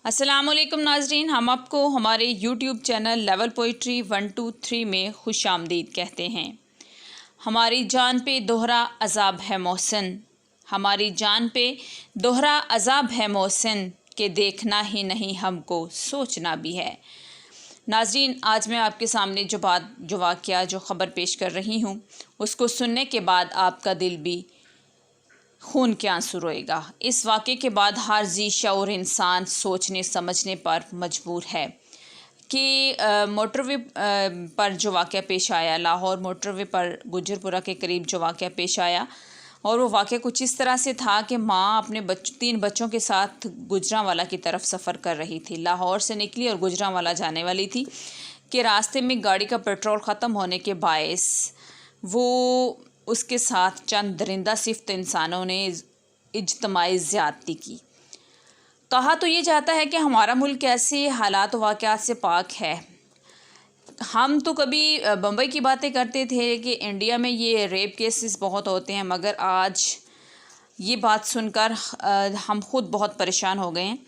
अस्सलाम वालेकुम नाजरीन, हम आपको हमारे यूट्यूब चैनल लेवल पोइट्री 123 में खुश आमदीद कहते हैं। हमारी जान पे दोहरा अज़ाब है मोहसिन, हमारी जान पे दोहरा अज़ाब है मोहसिन, के देखना ही नहीं हमको सोचना भी है। नाजरीन, आज मैं आपके सामने जो वाक़या जो ख़बर पेश कर रही हूँ, उसको सुनने के बाद आपका दिल भी खून के आंसू रोएगा। इस वाक़े के बाद हर जी शऊर इंसान सोचने समझने पर मजबूर है कि मोटरवे पर जो वाक़या पेश आया, लाहौर मोटरवे पर गुजरपुरा के करीब जो वाक़या पेश आया, और वो वाक़या कुछ इस तरह से था कि माँ अपने 3 बच्चों के साथ गुजरांवाला की तरफ सफ़र कर रही थी। लाहौर से निकली और गुजरांवाला जाने वाली थी कि रास्ते में गाड़ी का पेट्रोल ख़त्म होने के बायस वो उसके साथ चंद दरिंदा सिफ्त इंसानों ने इज्तमाई ज़्यादती की। कहा तो ये जाता है कि हमारा मुल्क ऐसे हालात वाक़यात से पाक है। हम तो कभी बम्बई की बातें करते थे कि इंडिया में ये रेप केसेस बहुत होते हैं, मगर आज ये बात सुनकर हम ख़ुद बहुत परेशान हो गए हैं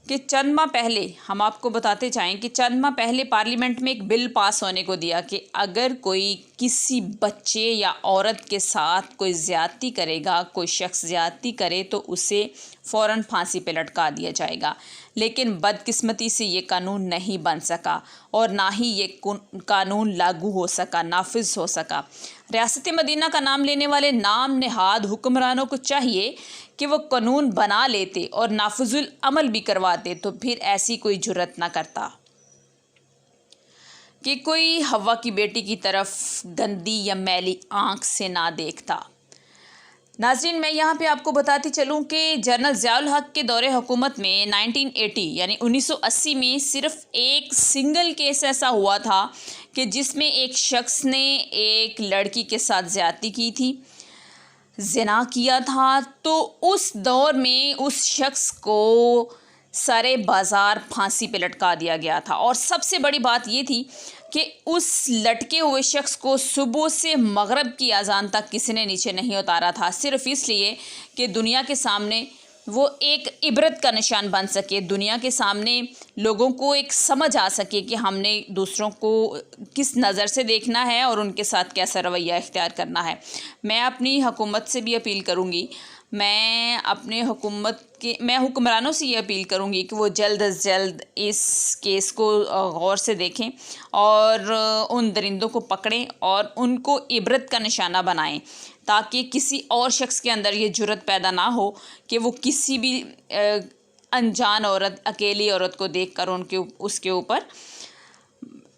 कि चंद माह पहले, हम आपको बताते चाहें कि चंद माह पहले पार्लियामेंट में एक बिल पास होने को दिया कि अगर कोई किसी बच्चे या औरत के साथ कोई ज़्यादती करेगा, कोई शख्स ज़्यादती करे, तो उसे फ़ौरन फांसी पे लटका दिया जाएगा। लेकिन बदकिस्मती से ये कानून नहीं बन सका और ना ही ये कानून लागू हो सका, नाफिज हो सका। रियासत मदीना का नाम लेने वाले नाम नहाद हुक्मरानों को चाहिए कि वो कानून बना लेते और नाफिजुल अमल भी करवाते, तो फिर ऐसी कोई जुर्रत ना करता कि कोई हवा की बेटी की तरफ गंदी या मैली आँख से ना देखता। नाज़रीन, मैं यहाँ पे आपको बताती चलूँ कि जनरल ज़ियाउल हक़ के दौरे हुकूमत में 1980 यानी 1980 में सिर्फ़ एक सिंगल केस ऐसा हुआ था कि जिसमें एक शख्स ने एक लड़की के साथ ज़्यादती की थी, ज़िना किया था। तो उस दौर में उस शख्स को सरे बाज़ार फांसी पे लटका दिया गया था। और सबसे बड़ी बात ये थी कि उस लटके हुए शख्स को सुबह से मगरिब की अज़ान तक किसी ने नीचे नहीं उतारा था, सिर्फ़ इसलिए कि दुनिया के सामने वो एक इबरत का निशान बन सके, दुनिया के सामने लोगों को एक समझ आ सके कि हमने दूसरों को किस नज़र से देखना है और उनके साथ कैसा रवैया इख्तियार करना है। मैं अपनी हुकूमत से भी अपील करूँगी, मैं हुक्मरानों से ये अपील करूँगी कि वो जल्द अज़ जल्द इस केस को गौर से देखें और उन दरिंदों को पकड़ें और उनको इबरत का निशाना बनाएं, ताकि किसी और शख्स के अंदर ये जुर्रत पैदा ना हो कि वो किसी भी अनजान औरत, अकेली औरत को देखकर उसके ऊपर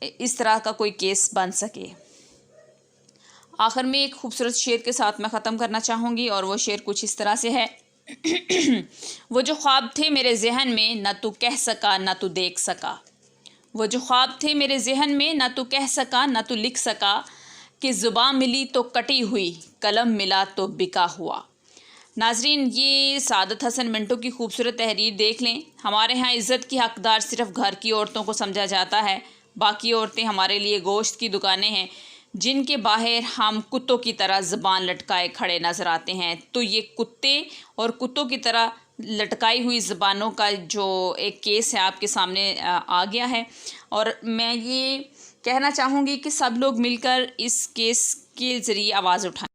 इस तरह का कोई केस बन सके। आखिर में एक खूबसूरत शेर के साथ मैं ख़त्म करना चाहूँगी, और वो शेर कुछ इस तरह से है। वो जो ख्वाब थे मेरे जहन में, न तू कह सका न तू देख सका। वो जो ख्वाब थे मेरे जहन में, न तू कह सका न तू लिख सका, कि ज़ुबान मिली तो कटी हुई, कलम मिला तो बिका हुआ। नाजरीन, ये सादत हसन मिंटो की खूबसूरत तहरीर देख लें। हमारे यहाँ इज़्ज़त की हकदार सिर्फ़ घर की औरतों को समझा जाता है, बाकी औरतें हमारे लिए गोश्त की दुकानें हैं जिनके बाहर हम कुत्तों की तरह ज़बान लटकाए खड़े नज़र आते हैं। तो ये कुत्ते और कुत्तों की तरह लटकाई हुई ज़बानों का जो एक केस है आपके सामने आ गया है, और मैं ये कहना चाहूँगी कि सब लोग मिलकर इस केस के ज़रिए आवाज़ उठाएं।